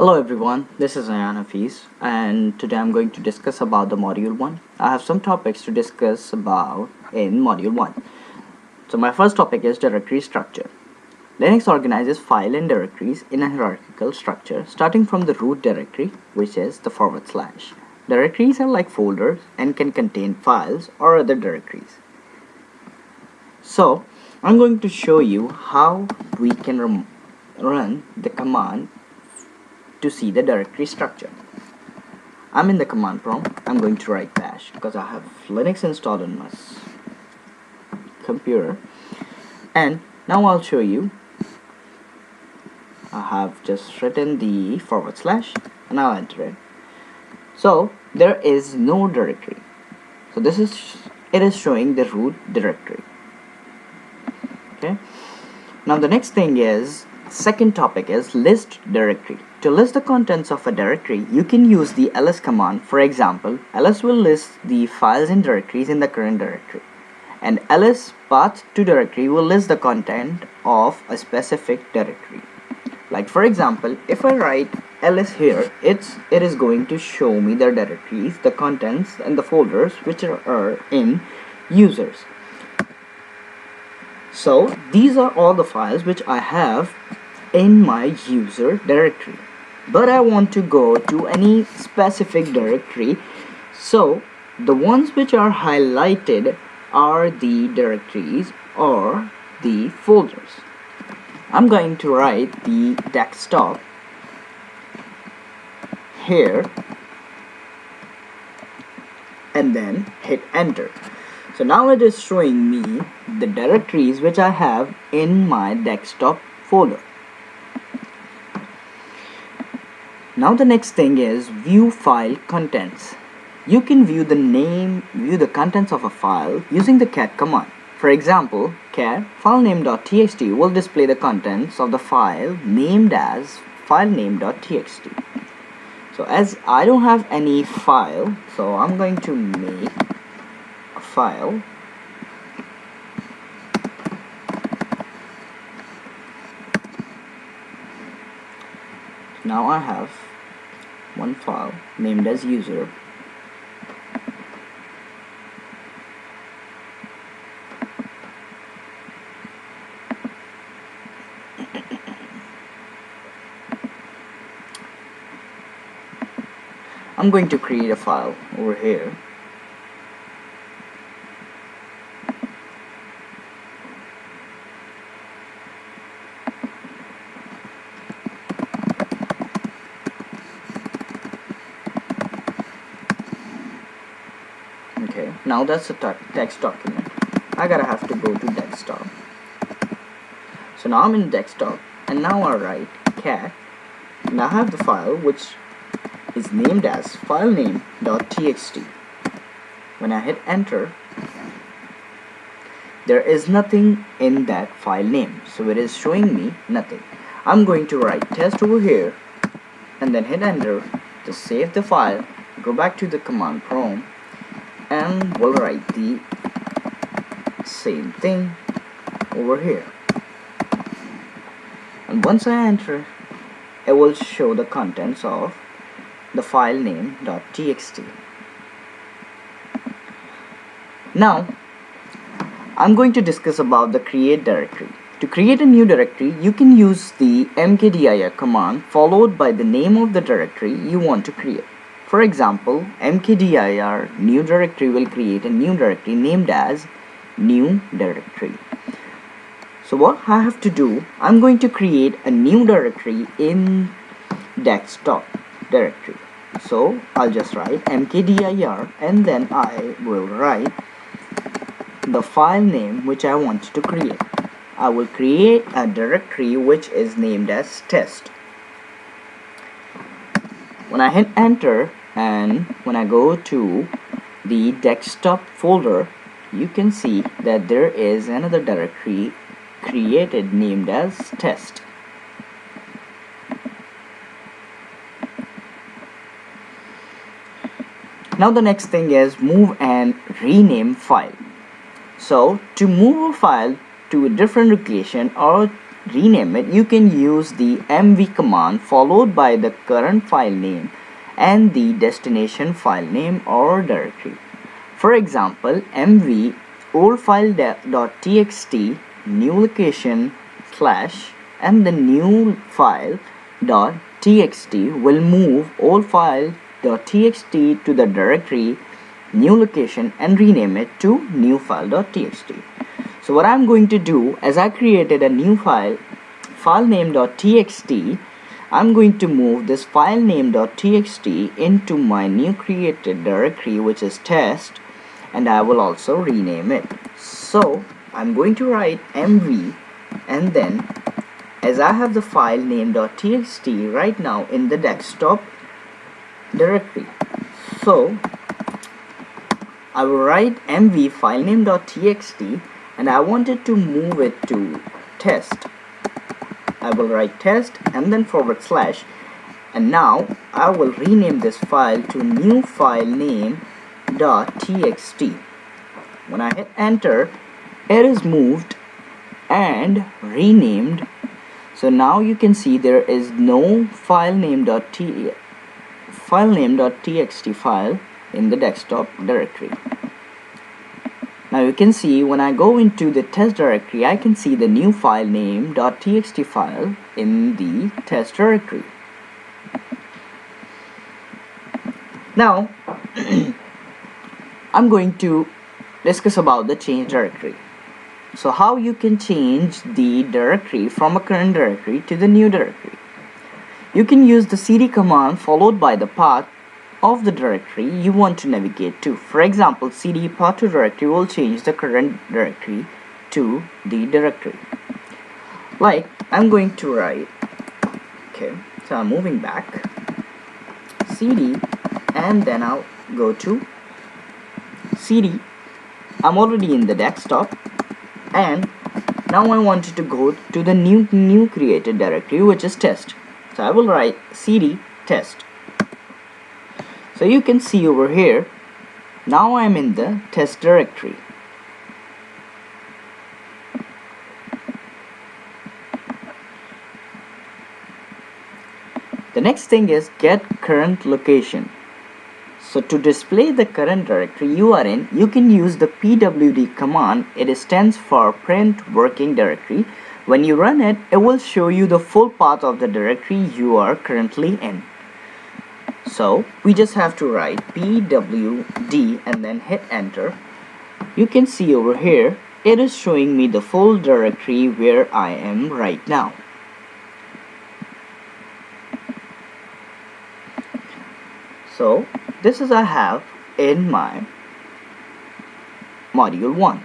Hello everyone, this is Ayan Hafiz and today I'm going to discuss about the module 1. I have some topics to discuss about in module 1. So my first topic is directory structure. Linux organizes file and directories in a hierarchical structure starting from the root directory, which is the /. Directories are like folders and can contain files or other directories. So I'm going to show you how we can run the command to see the directory structure. I'm in the command prompt. I'm going to write bash because I have Linux installed on my computer, and now I'll show you. I have just written the / and I'll enter it. So there is no directory. So it is showing the root directory. Okay. Now the next thing is, second topic is list directory. To list the contents of a directory, you can use the ls command. For example, ls will list the files and directories in the current directory, and ls path to directory will list the content of a specific directory. Like for example, if I write ls here, it is going to show me the directories, the contents, and the folders which are in users. So these are all the files which I have in my user directory, but I want to go to any specific directory. So the ones which are highlighted are the directories or the folders. I'm going to write the desktop here and then hit enter. So now it is showing me the directories which I have in my desktop folder. Now the next thing is view file contents. You can view the contents of a file using the cat command. For example, cat filename.txt will display the contents of the file named as filename.txt. So as I don't have any file, so I'm going to make a file. Now I have one file named as user. I'm going to create a file over here. Okay, now that's a text document. I gotta have to go to desktop. So now I'm in desktop, and now I write cat, and I have the file which is named as filename.txt. When I hit enter, there is nothing in that file name, so it is showing me nothing. I'm going to write test over here and then hit enter to save the file, go back to the command prompt, and we'll write the same thing over here. And once I enter, it will show the contents of the file name.txt. Now I'm going to discuss about the create directory. To create a new directory, you can use the mkdir command followed by the name of the directory you want to create. For example, mkdir new directory will create a new directory named as new directory. So what I have to do, I'm going to create a new directory in desktop directory. So I'll just write mkdir and then I will write the file name which I want to create. I will create a directory which is named as test. When I hit enter and when I go to the desktop folder, you can see that there is another directory created named as test. Now the next thing is move and rename file. So to move a file to a different location or rename it, you can use the mv command followed by the current file name and the destination file name or directory. For example, mv oldfile.txt new location slash and the new file.txt will move oldfile.txt to the directory new location and rename it to new file.txt. So what I'm going to do, as I created a new file name.txt, I'm going to move this file name.txt into my new created directory, which is test, and I will also rename it. So I'm going to write mv, and then as I have the file name.txt right now in the desktop directory, so I will write mv file name.txt and I wanted to move it to test. I will write test and then /, and now I will rename this file to new file name.txt. When I hit enter, it is moved and renamed. So now you can see there is no file name.txt file in the desktop directory. Now you can see when I go into the test directory, I can see the new file name.txt file in the test directory. Now I'm going to discuss about the change directory. So how you can change the directory from a current directory to the new directory. You can use the cd command followed by the path of the directory you want to navigate to. For example, cd path to directory will change the current directory to the directory. Like I'm going to write, okay, so I'm moving back, cd, and then I'll go to cd. I'm already in the desktop, and now I wanted to go to the new created directory, which is test. So I will write cd test. So you can see over here, now I'm in the test directory. The next thing is get current location. So to display the current directory you are in, you can use the pwd command. It stands for print working directory. When you run it, it will show you the full path of the directory you are currently in. So we just have to write pwd and then hit enter. You can see over here, it is showing me the full directory where I am right now. So this is I have in my module 1.